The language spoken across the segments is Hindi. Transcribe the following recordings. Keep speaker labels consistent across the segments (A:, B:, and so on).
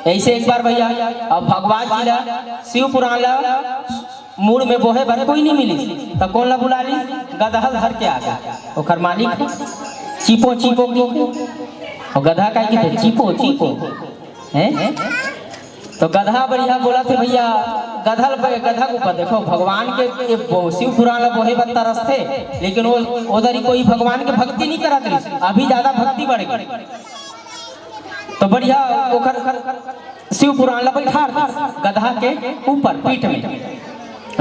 A: ऐसे एक बार भैया अब भगवान जी ला शिव पुराण ला मूड में बोहे भर कोई नहीं मिली तो कौन ला बुला ली, गदहल धर के आ गया ओकर मालिक चीपो चीपो और गधा का की थे चीपो चीपो है। तो गधा बढ़िया बोला थे भैया गधा के ऊपर देखो भगवान के शिव पुराण बोहे बत्ता रस्ते, लेकिन वो उधर ही कोई भगवान के भक्ति नहीं करा थी, अभी ज्यादा भक्ति बढ़ गई। तो बढ़िया ओकर शिव पुराण ला बैठा गधा के ऊपर पीठ में,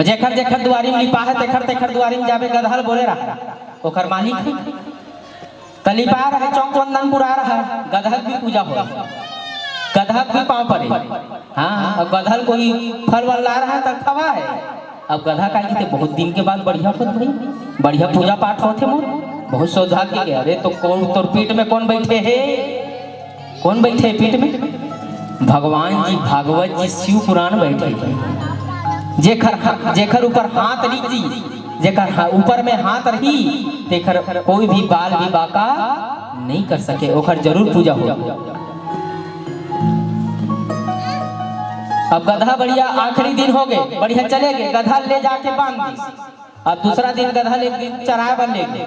A: जेखर जेखर दुआरी में लिपा है तेखर तेखर दुआरी में जाबे गधा बोले रहा ओकर मालिक कलिपा रहे चौक वंदन पुरा रहा, गधा की पूजा हो गधा भी पाँव पड़े। हाँ अब गधा कोई फल वल ला रहा है तब खवा है। अब गधा का की बहुत दिन के बाद बढ़िया खुद भाई बढ़िया पूजा पाठ होते मोर बहुत सौभाग्य के। अरे तो कौन तोर पीठ में कौन बैठे है, कौन बैठे है पीठ में, भगवान जी भागवत जी शिव पुराण बैठे जेखर ऊपर हाथ लिख जी, जेखर ऊपर में हाथ रही तेखर कोई भी बाल भी बाका नहीं कर सके, ओखर जरूर पूजा हो। अब गधा बढ़िया आखिरी दिन हो गए बढ़िया चले गए, गधा ले जाके बांध दी। अब दूसरा दिन गधा ले चराए बन ले गए,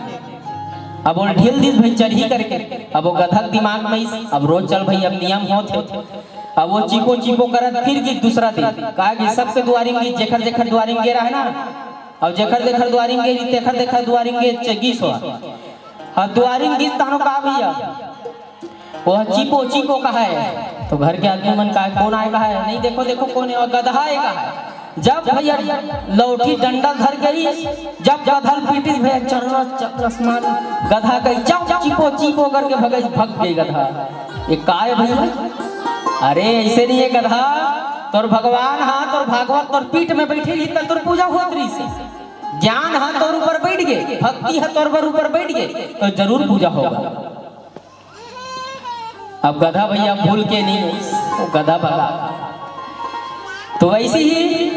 A: अब वो ढील दी भाई चढ़ी करके। अब वो गधा दिमाग में अब रोज चल भाई अब नियम होते, अब वो चीपो चीपो कर फिर गई दूसरा दिन कहा कि सबके दुआरी में जेखर जेखर दुआरी में गिरा है ना, अब जेखर जेखर दुआरी में गिरी तेखर जेखर दुआरी में गीस हुआ। अब दुआरी में गीस तानो कहा भैया वो चीपो चीपो कहा है, तो घर के आदमी मन का कौन आए कहा है, नहीं देखो देखो कौन है, और गधा है कहा है। जब भैया लौठी डंडा धर गई, जब गधा पीटी भैया चरना चक्रस्मान गधा गई जब चीपो चीपो करके भग गई गधा। ये का है भैया, अरे ऐसे नहीं है गधा, तोर भगवान हाँ तोर भागवत तोर पीठ में बैठे ही तोर पूजा होत रही से, ज्ञान हाँ तोर ऊपर बैठ गए, भक्ति है तोर ऊपर बैठ गए तो जरूर पूजा होगा। अब गधा भैया भूल के नहीं वो गधा भगा। तो वैसे ही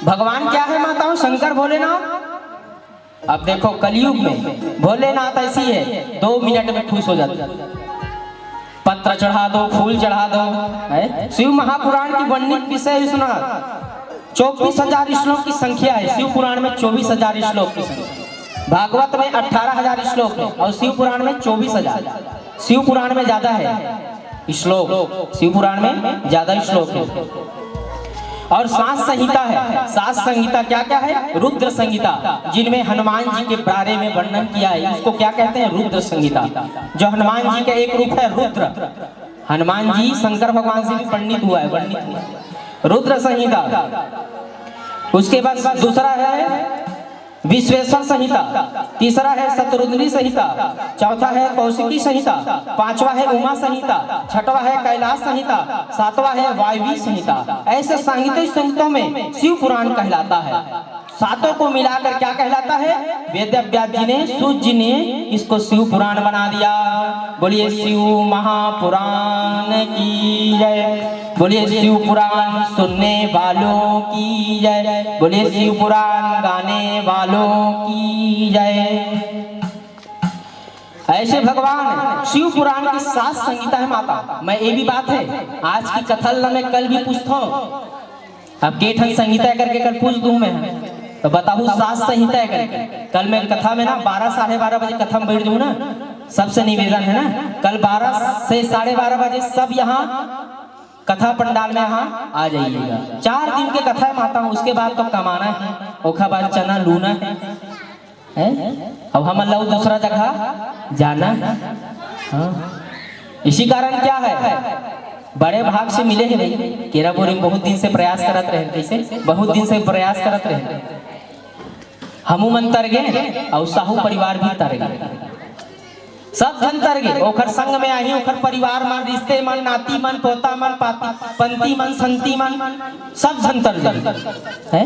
A: भगवान क्या है माताओं, शंकर भोलेनाथ। अब देखो कलयुग में भोलेनाथ ऐसी है 2 मिनट में खुश हो जाते, पत्र चढ़ा दो फूल चढ़ा दो। शिव महापुराण की वर्णित विषय सुना 24,000 श्लोक की संख्या है, शिव पुराण में 24,000 श्लोक की संख्या, भागवत में 18,000 श्लोक है और शिव पुराण में 24,000। शिव पुराण में ज्यादा है श्लोक, शिव पुराण में ज्यादा श्लोक है। और सात संहिता है, सात संहिता क्या क्या है, रुद्र संहिता जिनमें हनुमान जी के बारे में वर्णन किया है, इसको क्या कहते हैं रुद्र संहिता। जो हनुमान जी का एक रूप है रुद्र, हनुमान जी शंकर भगवान से भी वर्णित हुआ है, वर्णित हुआ है रुद्र संहिता। उसके बाद दूसरा है विश्वेश्वर संहिता, तीसरा है शतरुद्री संहिता, चौथा है कौशिकी संहिता, पांचवा है उमा संहिता, छठवा है कैलाश संहिता, सातवां है वायवी संहिता। ऐसे सांगीतिक संहिताओं में शिव पुराण कहलाता है। सातों को मिलाकर क्या कहलाता है, वेद व्यास जी ने सूत जी ने इसको शिव पुराण बना दिया। बोलिए शिव महापुराण की जय, बोलिए शिव पुराण सुनने वालों की जय, बोलिए शिव पुराण गाने वालों की जय। ऐसे भगवान शिव पुराण की 7 संहिता है माता। मैं ये भी बात है आज की कथा में कल भी पूछता हूँ, अब केठन संहिता करके कल पूछ दूं मैं, तो बताऊँ 7 संहिता करके। कल मैं कथा में ना 12 साढ़े 12 बजे कथा में बैठ जाऊँ ना, सबसे निवेदन है ना कल 12 से साढ़े 12 बजे सब यहाँ कथा पंडाल में यहाँ आ जाइएगा। 4 दिन के कथा है माता, उसके बाद तो कमाना है, ओखा बाद चना लूना है? अब हम लोग दूसरा जगह जाना है। हाँ। इसी कारण क्या है बड़े भाग से मिले हैं भाई, केरापुरी में बहुत दिन से प्रयास करत रहे, कैसे बहुत दिन से प्रयास करत रहे, हमू मन तर गए और साहू परिवार भी तर गए, सब जन तर गए। ओखर संग में आई ओखर परिवार मन, रिश्ते मन, नाती मन, पोता मन, पंती मन, संती मन, सब जन तर गए।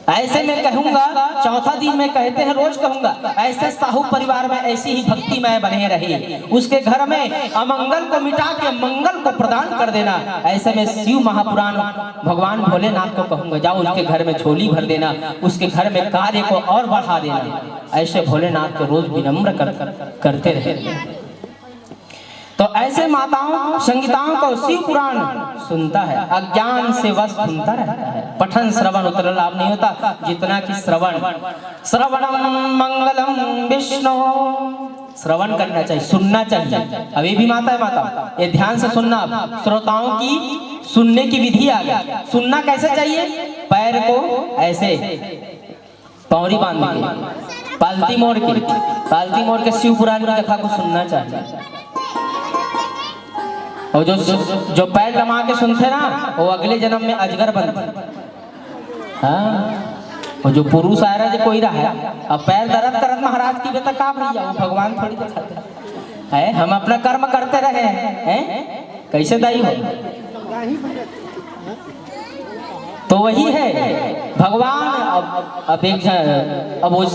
A: ऐसे में कहूंगा, चौथा दिन में कहते हैं रोज कहूंगा, ऐसे साहू परिवार में ऐसी ही भक्ति में बने रहे, उसके घर में अमंगल को मिटा के मंगल को प्रदान कर देना। ऐसे में शिव महापुराण भगवान भोलेनाथ को कहूंगा, जाओ उसके घर में झोली भर देना, उसके घर में कार्य को और बढ़ा देना। ऐसे भोलेनाथ को रोज विनम्र करते रहे। तो ऐसे माताओं संगीताओं को शिव पुराण सुनता है, अज्ञान से वश सुनता रहता है। पठन श्रवण उतना लाभ नहीं होता जितना कि श्रवणम मंगलम विष्णु, श्रवण करना चाहिए, सुनना चाहिए। अभी भी माता है, माता ये ध्यान से सुनना। श्रोताओं की सुनने की विधि आ गया। सुनना कैसे चाहिए? पैर को ऐसे पौड़ी बांध के पालती मोड़ के शिव पुराण की कथा को सुनना चाहिए। और जो पैर लमा के सुनते ना वो अगले जन्म में अजगर बनते। हाँ, और जो पुरुष आ रहा है कोई रहा है, अब पैर दर्द करत महाराज की बेटा का भैया, वो भगवान थोड़ी दिखाते हैं। हम अपना कर्म करते रहे हैं, कैसे दाई हो? तो वही है भगवान। अब वो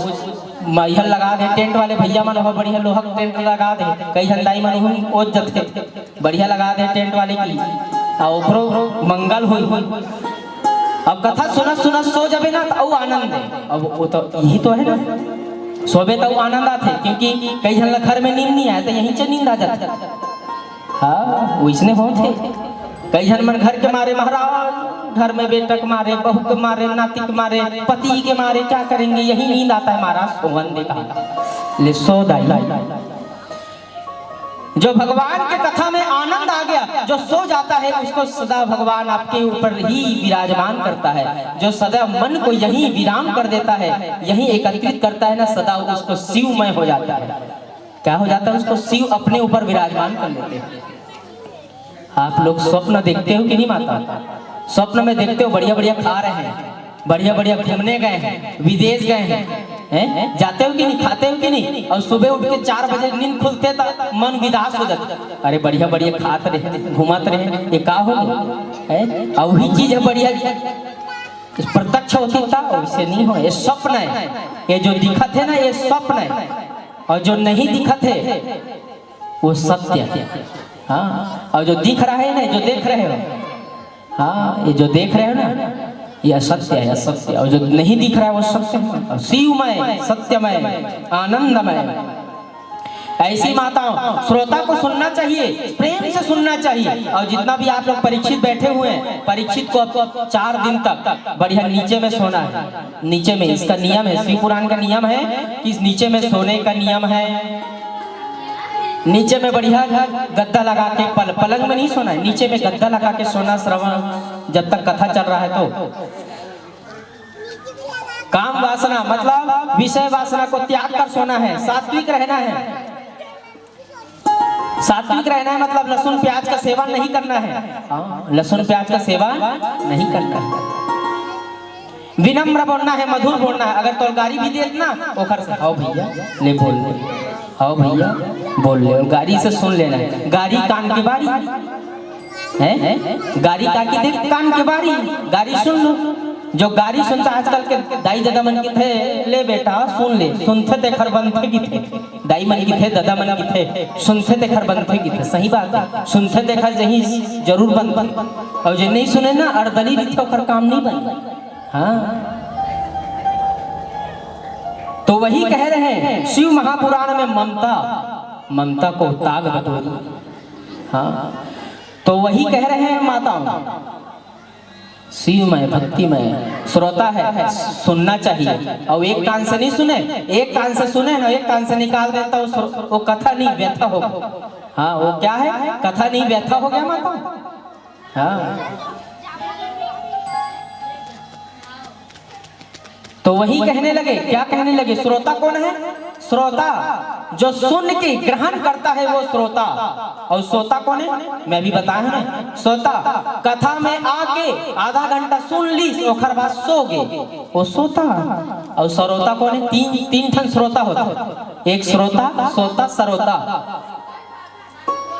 A: महिल लगा दे, टेंट वाले भैया मन हो बढ़िया लोहा टेंट लगा दे, कई झंडाई मन हम ओज जथे बढ़िया लगा दे टेंट वाले की, और मंगल हुई। अब कथा सुना सो जाबे ना तो आनंद है। अब वो तो यही तो है ना, सोबे तो आनंद आते, क्योंकि कई झन घर में नींद नहीं आए तो यहीं से नींद आ जाती। हाँ, वैसने होते कई झन मन घर के मारे महाराज, घर में बेटा के मारे, बहू के मारे, नाती के मारे, पति के मारे, क्या करेंगे? यही नींद आता है महाराज। सोवन देखा ले सो दाई। जो भगवान के कथा में आनंद आ गया, जो सो जाता है उसको सदा भगवान आपके ऊपर ही विराजमान करता है। जो सदा मन को यही विराम कर देता है, यही एकत्रित करता है ना, सदा उसको शिवमय हो जाता है। क्या हो जाता है? उसको शिव अपने ऊपर विराजमान कर लेते हैं। आप लोग स्वप्न देखते हो कि नहीं माता? स्वप्न में देखते हो बढ़िया बढ़िया खा रहे हैं, बढ़िया बढ़िया घूमने गए हैं, विदेश गए हैं, जाते हो कि नहीं, खाते हो कि नहीं? और सुबह उठ के 4 बजे नींद खुलते तो मन विदास हो जाता, अरे बढ़िया बढ़िया खाते रहे, घुमाते रहे, ये का हो गया? और वही चीज है बढ़िया प्रत्यक्ष होती था, वैसे नहीं हो। ये स्वप्न है, ये जो दिखत है ना ये स्वप्न है, और जो नहीं दिखत है वो सत्य है। हाँ, और जो दिख रहा है ना, जो देख रहे हो, हाँ ये जो देख रहे हो ना ये असत्य है, असत्य। और जो नहीं दिख रहा है वो सत्य है, शिवमय, सत्यमय, आनंदमय। ऐसी माताओं श्रोता को सुनना चाहिए, प्रेम से सुनना चाहिए। और जितना भी आप लोग परीक्षित बैठे हुए हैं, परीक्षित को 4 दिन तक बढ़िया नीचे में सोना है। नीचे में इसका नियम है, शिव पुराण का नियम है कि नीचे में सोने का नियम है। नीचे में बढ़िया गद्दा लगा के, पलंग में नहीं सोना है, नीचे में गद्दा लगा के सोना। श्रवण जब तक कथा चल रहा है तो काम वासना मतलब विषय वासना को त्याग कर सोना है। सात्विक रहना है, सात्विक रहना है मतलब लहसुन प्याज का सेवन नहीं करना है। लहसुन प्याज का सेवन नहीं करना है। विनम्र बोलना है, मधुर बोलना है। अगर तोलगारी भी दे ना ओखर से आओ भैया ले बोल ले, आओ भैया बोल ले, गाड़ी से सुन लेना है। गाड़ी कान की बारी है, गाड़ी कान की बारी, गाड़ी सुन लो। जो गाड़ी सुनता आजकल के दाई दादा मन की थे, ले बेटा सुन ले, सुनते थे खर बनते की थे, दाई मन की थे, दादा मन की थे, सुनते थे खर बनते की थे। सही बात है, सुनते थे खर जही जरूर बन, और जो नहीं सुने ना अर्दली भी थे खर काम नहीं बन। हाँ, तो वही कह रहे हैं शिव महापुराण में ममता को ताग बटोरी। हाँ, तो वही कह रहे हैं माताओं, शिवमय भक्तिमय श्रोता है, सुनना चाहिए। और एक कान से नहीं सुने, एक कान से सुने ना, एक कान से निकाल देता वो कथा नहीं व्यथा हो। हाँ, वो क्या है? कथा नहीं व्यथा हो गया माता। हाँ, तो वही कहने लगे, क्या कहने लगे? श्रोता कौन है? श्रोता जो सुन के ग्रहण करता है वो श्रोता। और श्रोता कौन है? मैं भी बताया ना, श्रोता कथा में आके आधा घंटा सुन ली ओखर बाद सो गए, वो श्रोता। और श्रोता कौन है? तीन ठन श्रोता होता, एक श्रोता, श्रोता, श्रोता।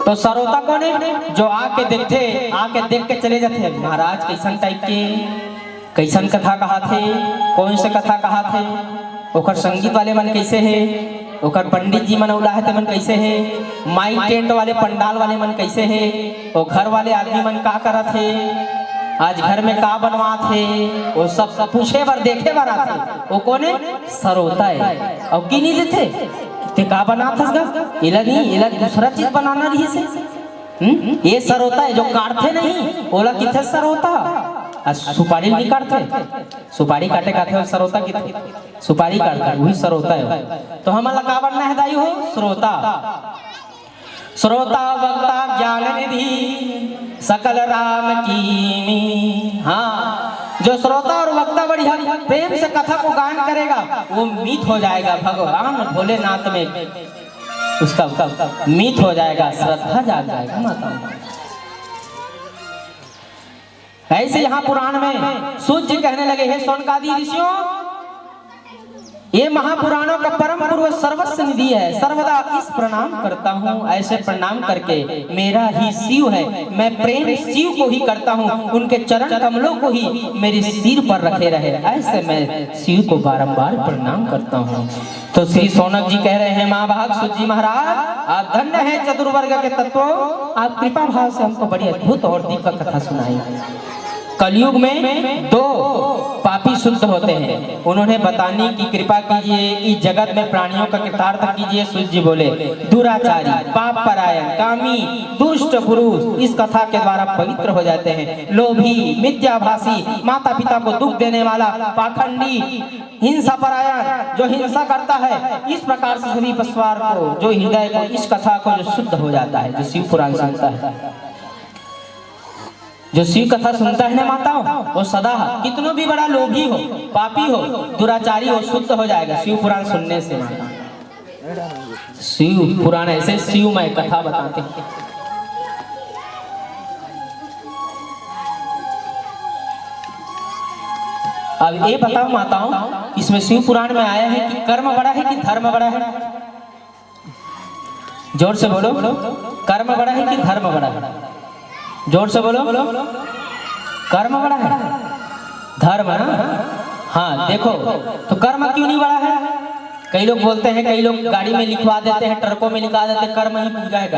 A: तो श्रोता कौन है? जो आके देख के चले जाते हैं महाराज कैसन टाइप के, कैसन कथा कहा थे, कौन से कथा कहा थे, ओकर संगीत वाले मन कैसे है, ओकर पंडित जी मन उला है मन कैसे है, माइक टेंट वाले पंडाल वाले मन कैसे है, वो घर वाले आदमी मन का करत है, आज घर में का बनवा थे, वो सब पूछे बार देखे बार आते। वो कौन है? श्रोता है। और की नहीं देते ते का बना था इला नहीं, इला दूसरा चीज बनाना रही से। ये सरोता है जो काटते नहीं, ओला किथे सरोता। सुपारी नहीं काटते, सुपारी काटे काटे सरोता किथे, सुपारी काटते वही सरोता है। तो हमारा का बनना है दाई हो, श्रोता। श्रोता वक्ता ज्ञान निधि सकल राम की। हाँ, जो श्रोता और वक्ता बढ़िया प्रेम से कथा को गान करेगा वो मीत हो जाएगा भगवान भोलेनाथ में, उसका मीत हो जाएगा, श्रद्धा जाग जाएगा माता। ऐसे यहाँ पुराण में सूत जी कहने लगे, हे सोनकादि ऋषियों, ये महापुराणों का परम पूर्व सर्वस्व निधि है, सर्वदा इस प्रणाम करता हूँ। ऐसे प्रणाम करके मेरा ही शिव है, मैं प्रेम शिव को ही करता हूँ, उनके चरण कमलों को ही मेरे सिर पर रखे रहे, ऐसे मैं शिव को बारंबार प्रणाम करता हूँ। तो श्री सोनक जी कह रहे हैं, महाभाग सूत जी महाराज, आप धन्य है चतुर्वर्ग के तत्वों, आप कृपा भाव से हमको बड़ी अद्भुत और दिव्य कथा सुनाई। कलयुग में दो पापी शुद्ध होते हैं, उन्होंने बताने की कृपा कीजिए, इस जगत में प्राणियों का कृतार्थ कीजिए। सूत जी बोले, दुराचारी, पाप परायण, कामी, दुष्ट पुरुष इस कथा के द्वारा पवित्र हो जाते हैं। लोभी, मिथ्याभाषी, माता पिता को दुख देने वाला, पाखंडी, हिंसा परायण जो हिंसा करता है, इस प्रकार से सभी पशुआर को, जो हृदय को इस कथा को जो शुद्ध हो जाता है, जो शिव पुराण सुनता है, जो शिव कथा सुनता है ना माताओं, वो सदा कितनो भी बड़ा लोभी हो, पापी हो, दुराचारी हो, शुद्ध हो जाएगा शिव पुराण सुनने से। माता शिव पुराण ऐसे शिवमय कथा बताते हैं। अब ये बताओ माताओं, इसमें शिव पुराण में आया है कि कर्म बड़ा है कि धर्म बड़ा है? जोर से बोलो, कर्म बड़ा है कि धर्म बड़ा है? जोर से बोलो, कर्म बड़ा है, धर्म ना? हाँ देखो, तो कर्म क्यों नहीं बड़ा है? कई लोग बोलते हैं, कई लोग गाड़ी में लिखवा देते हैं, ट्रकों में लिखवा देते हैं, कर्म ही पूजा है।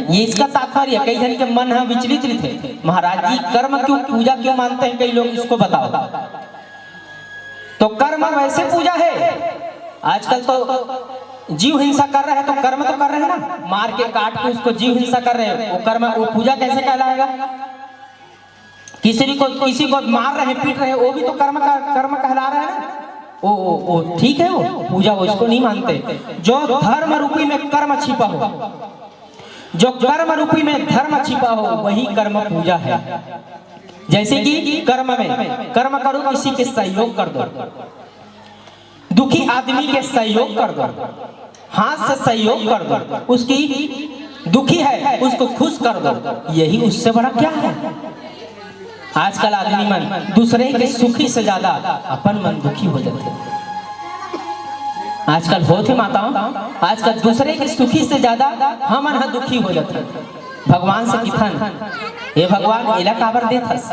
A: ये इसका तात्पर्य, कई जन के मन है विचलित थे, महाराज जी कर्म क्यों पूजा क्यों मानते हैं कई लोग, इसको बताओ। तो कर्म वैसे पूजा है, आजकल तो जीव हिंसा कर रहे हैं तो कर्म तो कर रहे हैं ना, मार के काट के उसको जीव हिंसा कर रहे हैं, वो कर्म, वो पूजा कैसे कहलाएगा? किसी को मार रहे हैं, पीट रहे हैं, वो भी तो कर्म कहला रहे हैं ना, वो ठीक है, वो पूजा, वो इसको नहीं मानते। जो धर्म रूपी में कर्म छिपा हो, जो कर्म रूपी में धर्म छिपा हो, वही कर्म पूजा है। जैसे कि कर्म में कर्म करो, किसी के सहयोग कर दो, दुखी आदमी के सहयोग कर दो, हाथ से सहयोग कर दो, उसकी दुखी है उसको खुश कर दो, यही उससे बड़ा क्या है? आजकल आदमी मन दूसरे के सुखी से ज्यादा अपन मन दुखी हो जाते हैं। आजकल होते माताओं, आजकल दूसरे के सुखी से ज्यादा हम मन दुखी हो जाते हैं। भगवान से किथन, हे भगवान इला काबर देथस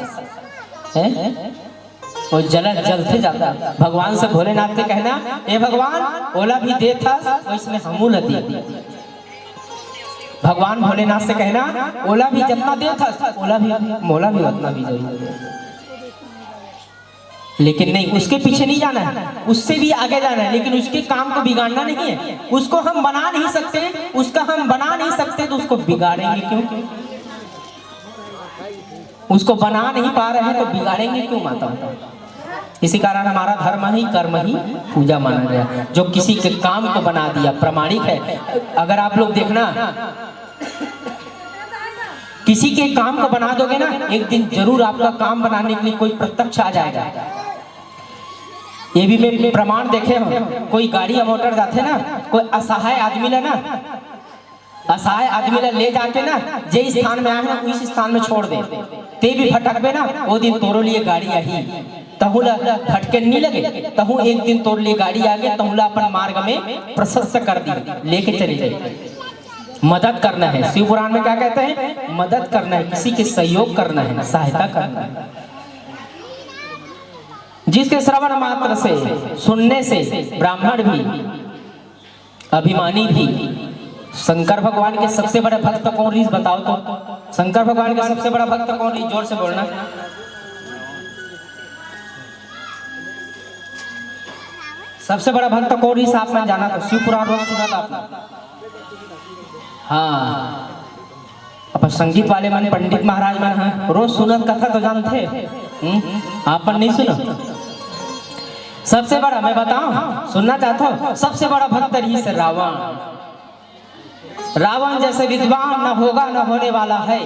A: है, वो जलते जाता। भगवान से भोलेनाथ के कहना, ए भगवान ओला भी दे था, इसमें हमू लदी। भगवान भोलेनाथ से कहना, ओला भी जितना दे था, ओला भी मोला भी उतना भी जरूर। लेकिन नहीं, उसके पीछे नहीं जाना है, उससे भी आगे जाना है, लेकिन उसके काम को बिगाड़ना नहीं है। उसको हम बना नहीं सकते, उसका हम बना नहीं सकते, तो उसको बिगाड़ेंगे क्यों? उसको बना नहीं पा रहे हैं तो बिगाड़ेंगे क्यों माता? इसी कारण हमारा धर्म ही कर्म ही पूजा माना गया, जो किसी के काम को बना दिया प्रमाणिक है। अगर आप लोग देखना, किसी के काम को बना दोगे ना, एक दिन जरूर आपका काम बनाने के लिए कोई प्रत्यक्ष आ जाएगा। ये भी मैं प्रमाण देखे हो, कोई गाड़ी या मोटर जाते ना, कोई असहाय आदमी ला ना, असहाय आदमी ला ले जाके ना, जे स्थान में आए ना उस स्थान में छोड़ दे, ते भी भटकबे ना, वो दिन तोरो लिए गाड़ी आई, तहुला भटके नहीं लगे, तहु एक दिन तोर लिए गाड़ी आ गए, तहुला अपन मार्ग में प्रशस्त कर दी, लेके चले जाए। मदद करना है, शिव पुराण में क्या कहते हैं? मदद करना है, किसी के सहयोग करना है, सहायता करना है। जिसके श्रवण मात्र से, सुनने से ब्राह्मण भी, अभिमानी भी, शंकर भगवान के सबसे बड़ा भक्त कौन रीस बताओ तो? शंकर भगवान के सबसे बड़ा भक्त कौन रीस? जोर से बोलना। सबसे बड़ा भक्त कौन इस आप में जाना था, शिव पुराण रोज सुना था आपने? हाँ, अपन संगीत वाले मन पंडित महाराज मन हैं, रोज सुनत कथा तो जानते। आप नहीं सुनो? सबसे बड़ा मैं बताऊं, सुनना चाहता हूं, सबसे बड़ा भक्त ऋषि रावण। रावण जैसे विद्वान न होगा न होने वाला है।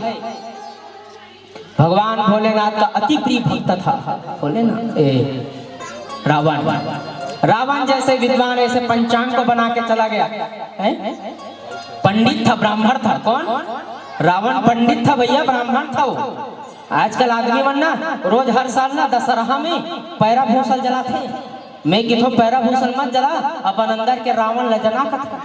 A: भगवान भोलेनाथ का अति प्रिय भक्त था भोलेनाथ रावण। रावण जैसे विद्वान ऐसे पंचांग को बना के चला गया है? पंडित था, ब्राह्मण था। कौन? रावण पंडित था भैया, ब्राह्मण था वो। आजकल आदमी बनना रोज हर साल ना दशहरा में पैरा भूषण जलाते। मैं किथो पैरा भूषण मत जला, अपन अंदर के रावण ल जना कथा।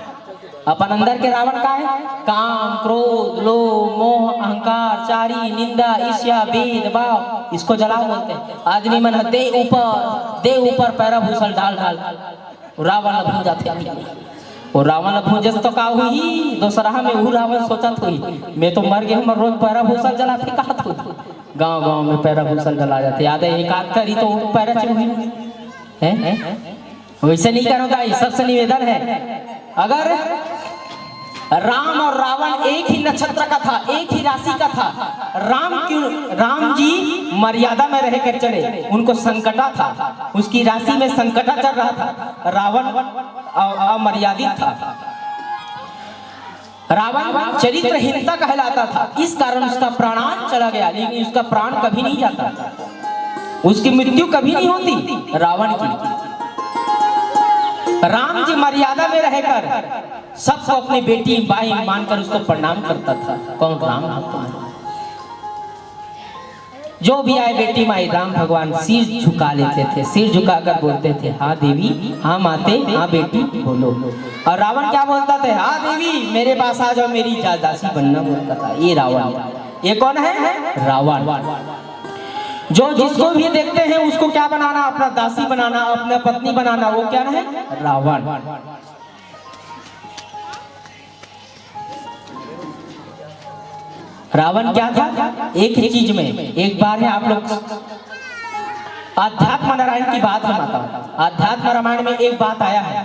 A: अपन अंदर के रावण का है? काम, क्रोध, लोभ, मोह, अहंकार, चारी, निंदा, ईर्ष्या, भेद भाव, इसको जलाओ बोलते हैं। आदमी मन दे ऊपर पैरा भूषण डाल रावण भून जाते। वो रावण भूंजस तो का हुई दोसरा में वो रावण सोचत हुई मैं तो मर गया, हम रोज पैरा भूषण जलाते कहा था। गांव में पैरा भूषण जला जाते, याद है? एक आध करी तो पैरा चढ़ी है। वैसे नहीं करो भाई, सबसे निवेदन है, अगर राम और रावण एक ही नक्षत्र का था, एक ही राशि का था, राम जी मर्यादा में रह कर चले, उनको संकटा था, उसकी राशि में संकटा चल रहा था। रावण अमर्यादित था, रावण चरित्रहीनता कहलाता था, इस कारण उसका प्राण चला गया। लेकिन उसका प्राण कभी नहीं जाता, उसकी मृत्यु कभी नहीं होती रावण की। राम जी मर्यादा में रहकर सबको अपनी बेटी बाई मानकर उसको प्रणाम करता था। कौन? राम भगवान। जो भी आए बेटी माई, राम भगवान सिर झुका लेते थे, सिर झुकाकर बोलते थे, हाँ देवी, हाँ माते, हाँ बेटी बोलो। और रावण क्या बोलता था? हाँ देवी मेरे पास आ जाओ, मेरी दासी बनना बोलता था। ये रावण। ये कौन है? रावण। जो जिसको भी देखते हैं उसको क्या बनाना? अपना दासी बनाना, अपना पत्नी बनाना। वो क्या है? रावण। रावण क्या था? एक ही चीज में। एक बार है, आप लोग आध्यात्म नारायण की बात है माता। आध्यात्म रामायण में एक बात आया है,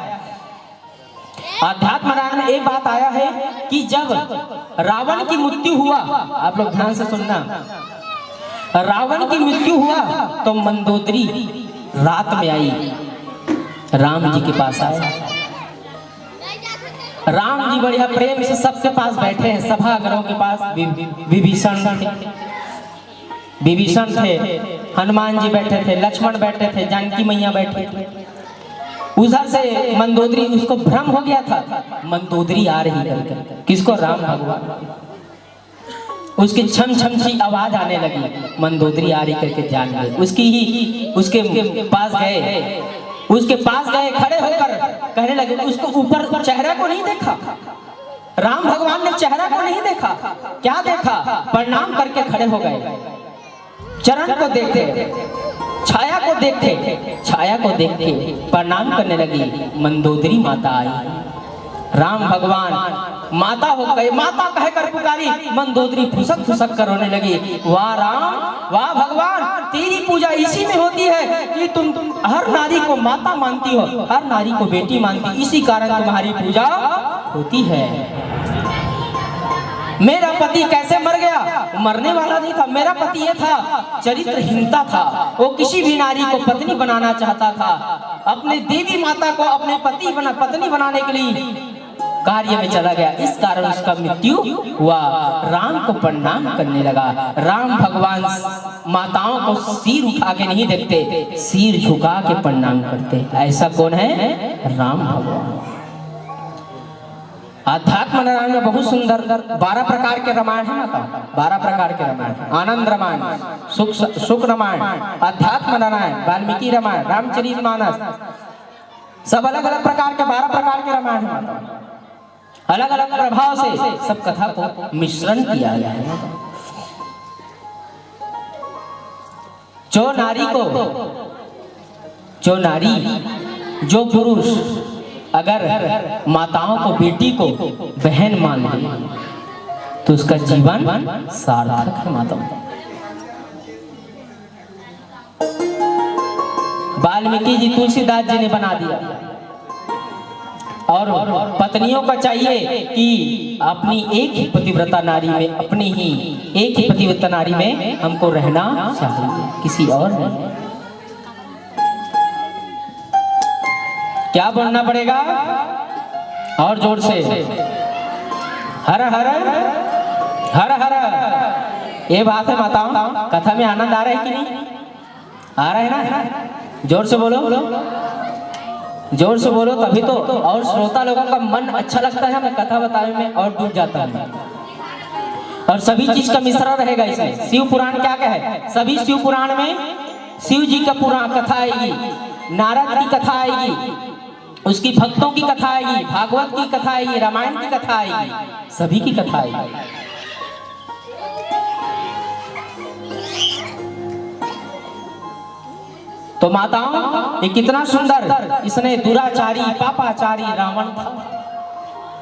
A: आध्यात्म नारायण में एक बात आया है कि जब रावण की मृत्यु हुआ, आप लोग ध्यान से सुनना, रावण की मृत्यु हुआ तो मंदोदरी रात में आई, राम जी के पास आए। राम जी बढ़िया प्रेम से सबके पास बैठे हैं, सभागृहों के पास। विभीषण थे, हनुमान जी बैठे थे, लक्ष्मण बैठे थे, जानकी मैया बैठे थे। उधर से मंदोदरी, उसको भ्रम हो गया था मंदोदरी आ रही करके। किसको? राम भगवान। उसकी छम छम सी आवाज आने लगी, मंदोदरी आ रही करके जान गए। उसके पास गए, उसके पास गए, खड़े होकर कहने लगे। उसको ऊपर चेहरा को नहीं देखा, राम भगवान ने चेहरा को नहीं देखा। क्या देखा? प्रणाम करके खड़े हो गए, चरण को देखते, छाया को देखते, छाया को देखते प्रणाम करने लगी। मंदोदरी माता आई, राम भगवान माता हो गए, माता कहकर पुकारी। मंदोदरी फुसक फुसक कर रोने लगी। वाह राम, वाह भगवान, तेरी पूजा इसी में होती है कि तुम हर नारी को माता मानती हो, हर नारी को बेटी मानती, इसी कारण तुम्हारी पूजा होती है। मेरा पति कैसे मर गया? मरने वाला नहीं था, मेरा पति ये था, चरित्रहीनता था। वो किसी भी नारी को पत्नी बनाना चाहता था, अपने देवी माता को अपने पत्नी बनाने के लिए कार्य में चला गया, इस कारण उसका मृत्यु हुआ। राम को प्रणाम करने लगा। राम भगवान माताओं को सिर उठा के नहीं देखते, सिर झुका के प्रणाम करते। ऐसा कौन है? राम भगवान। आध्यात्म नारायण में बहुत सुंदर 12 प्रकार के रामायण है माता, 12 प्रकार के रामायण। आनंद रामायण, सुख रामायण, आध्यात्म नारायण, वाल्मीकि रामायण, रामचरितमानस, सब अलग अलग प्रकार के 12 प्रकार के रामायण है माता। अलग अलग प्रभाव से सब कथा को मिश्रण किया गया है। जो नारी, जो पुरुष अगर माताओं को, बेटी को बहन मान ले तो उसका जीवन सार्थक है माता। वाल्मीकि जी, तुलसीदास जी ने बना दिया। और पत्नियों को चाहिए कि अपनी एक ही पतिव्रता नारी में, अपनी ही एक ही पतिव्रता नारी में हमको रहना चाहिए, किसी और नहीं। क्या बोलना पड़ेगा? और जोर से, हर हर हर हर। ये बात है माताओं, कथा में आनंद आ रहा है कि नहीं आ रहा है ना? जोर से बोलो, जोर से बोलो, तभी तो और श्रोता लोगों का मन अच्छा लगता है हमें कथा बताने में और डूब जाता है। और सभी चीज का मिश्रण रहेगा इसमें। शिव पुराण क्या है? सभी शिव पुराण में शिव जी का पुराण कथा आएगी, नारद की कथा आएगी, उसकी भक्तों की कथा आएगी, भागवत की कथा आएगी, रामायण की कथा आएगी, सभी की कथा आएगी। तो माताओं, ये कितना सुंदर, इसने दुराचारी पापाचारी रावण था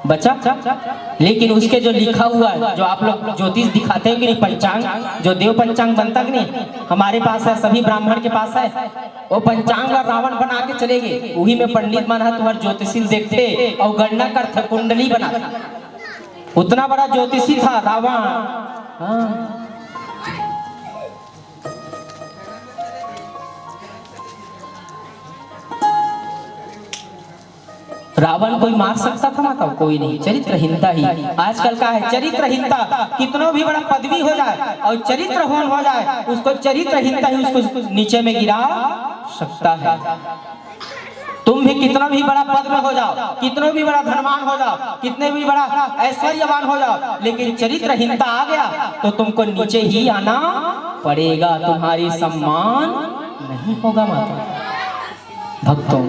A: बचा, लेकिन उसके जो लिखा हुआ है, जो आप लोग ज्योतिष दिखाते हैं कि नहीं, पंचांग, जो देव पंचांग बनता कि नहीं, हमारे पास है, सभी ब्राह्मण के पास है। वो पंचांग और रावण बना के चले गए, वही में पंडित मन है तुम्हारे ज्योतिषी देखते और गणना करते, कुंडली बना, उतना बड़ा ज्योतिषी था रावण। हाँ। रावण कोई मार सकता था माता? कोई नहीं, चरित्रहीनता ही आजकल का है। चरित्रहीनता, कितना भी बड़ा पदवी हो जाए और चरित्रहीन हो जाए, उसको चरित्रहीनता ही उसको नीचे में गिरा सकता है। तुम भी कितना भी बड़ा पद में हो जाओ, कितना भी बड़ा धनवान हो जाओ, कितने भी बड़ा ऐश्वर्यवान हो जाओ, लेकिन चरित्रहीनता आ गया तो तुमको नीचे ही आना पड़ेगा, तुम्हारी सम्मान नहीं होगा माता। भक्तों,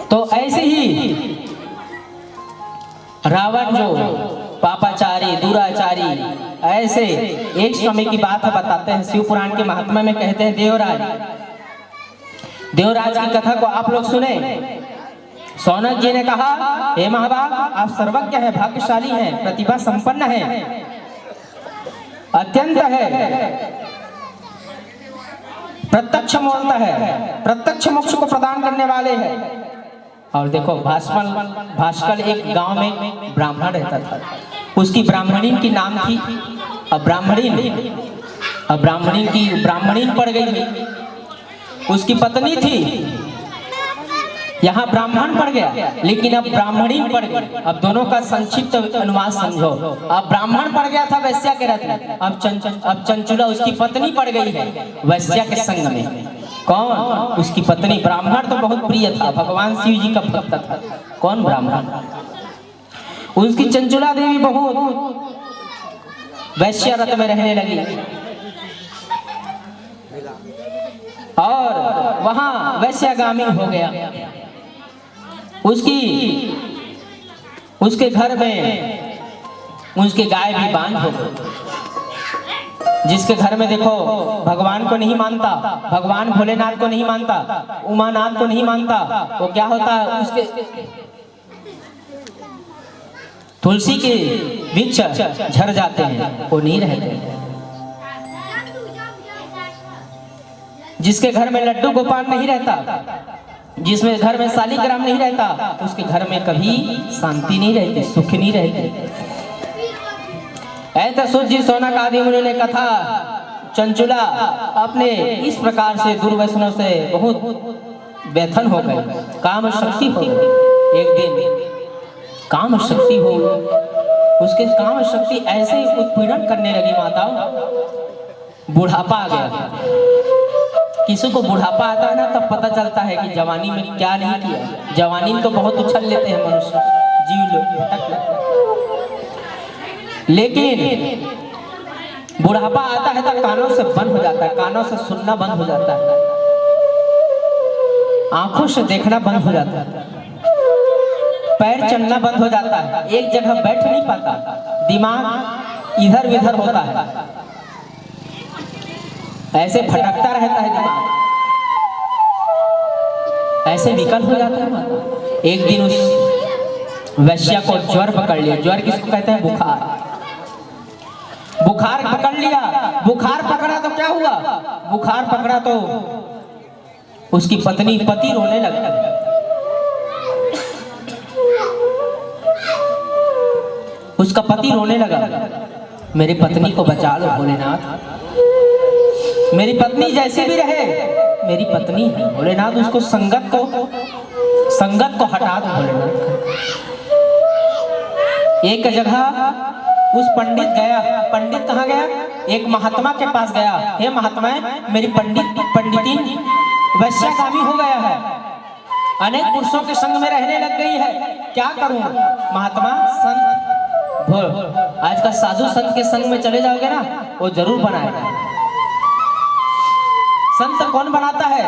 A: तो ऐसे ही रावण जो पापाचारी दुराचारी, ऐसे एक समय की बात है, बताते हैं शिव पुराण के महात्मा में कहते हैं, देवराज, देवराज की कथा को आप लोग सुने। सौनक जी ने कहा, हे महाभाग, आप सर्वज्ञ हैं, भाग्यशाली हैं, प्रतिभा संपन्न हैं, अत्यंत है, प्रत्यक्ष बोलता है, प्रत्यक्ष मोक्ष को प्रदान करने वाले हैं। और देखो भास्कर एक गांव में ब्राह्मण रहता था, उसकी ब्राह्मणीन की नाम थी ब्राह्मणीन पड़ गई, उसकी पत्नी थी, यहाँ ब्राह्मण पड़ गया, लेकिन अब ब्राह्मणीन पड़ गई। अब दोनों का संक्षिप्त अनुवाद समझो। अब ब्राह्मण पड़ गया था वैश्या के रथ में, अब चंचुला उसकी पत्नी पड़ गई है वैश्या के संग में। कौन? उसकी पत्नी। ब्राह्मण तो बहुत प्रिय था, भगवान शिव जी का भक्त था। कौन ब्राह्मण? उसकी चंचुला देवी बहुत वैश्या रथ में रहने लगी और वहां वैश्यागामी हो गया। उसके घर में उसके गाय भी बांध हो गई। जिसके घर में देखो भगवान को नहीं मानता, भगवान भोलेनाथ को नहीं मानता, उमानाथ को नहीं मानता, वो क्या होता है, उसके तुलसी के वृक्ष झड़ जाते हैं, वो नहीं रहते। जिसके घर में लड्डू गोपाल नहीं रहता, जिसमें घर में शालिग्राम नहीं रहता, उसके घर में कभी शांति नहीं रहती, सुख नहीं रहती। ऐसा सूत जी सोनक आदि मुनि ने कथा, चंचुला अपने इस प्रकार से दुर्व्यसनों से बहुत व्यथन हो गए, काम शक्ति हो गई। एक दिन काम शक्ति हो, उसके काम शक्ति ऐसे उत्पीड़न करने लगी माताओं, बुढ़ापा आ गया। किसी को बुढ़ापा आता है ना, तब पता चलता है कि जवानी में क्या नहीं किया। जवानी में तो बहुत उछल लेते हैं मनुष्य, जीव लोग, लेकिन बुढ़ापा आता है तो कानों से बंद हो जाता है, कानों से सुनना बंद हो जाता है, आंखों से देखना बंद हो जाता है, पैर चलना बंद हो जाता है, एक जगह बैठ नहीं पाता, दिमाग इधर उधर होता है, ऐसे भटकता रहता है दिमाग, ऐसे विकल हो जाता है। एक दिन उस वैश्या को ज्वर पकड़ लिया। ज्वर किसको कहते हैं? बुखार। बुखार पकड़ लिया। बुखार पकड़ा तो क्या हुआ? बुखार पकड़ा तो उसकी पति रोने लगा। उसका पति रोने लगा, मेरी पत्नी को बचा लो भोलेनाथ, मेरी पत्नी जैसे भी रहे मेरी पत्नी है भोलेनाथ, उसको संगत को हटा दो भोलेनाथ। एक जगह उस पंडित गया, पंडित कहाँ गया? एक महात्मा के पास गया, हे महात्मा मेरी पंडितिन वैश्यागामी हो गया है, अनेक पुरुषों के संग में रहने लग गई है, क्या करूं? महात्मा संत आज का साधु संत के संग में चले जाओगे ना, वो जरूर बनाएगा। संत कौन बनाता है?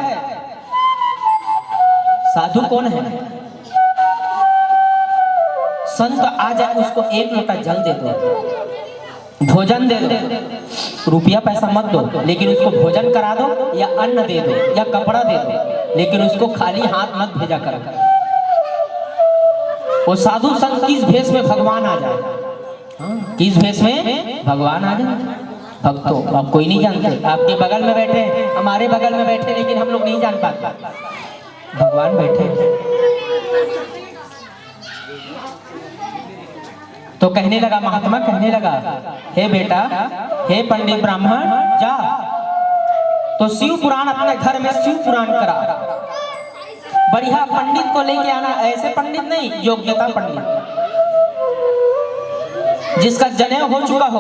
A: साधु कौन है? संत आ जाए उसको एक लोटा जल दे दो, भोजन दे दो, रुपया पैसा मत दो, लेकिन उसको भोजन करा दो या अन्न दे दो या कपड़ा दे दो, लेकिन उसको खाली हाथ मत भेजा करो। वो साधु संत किस भेष में भगवान आ जाए, किस भेष में भगवान आ जाए। भक्तों आप कोई नहीं जानते, आपके बगल में बैठे, हमारे बगल में बैठे, लेकिन हम लोग नहीं जान पाते भगवान बैठे। तो कहने लगा, महात्मा कहने लगा, हे बेटा, हे पंडित ब्राह्मण जा, तो शिव पुराण अपने घर में शिव पुराण करा, बढ़िया पंडित को लेके आना, ऐसे पंडित नहीं, योग्यता पंडित जिसका जनेऊ हो चुका हो,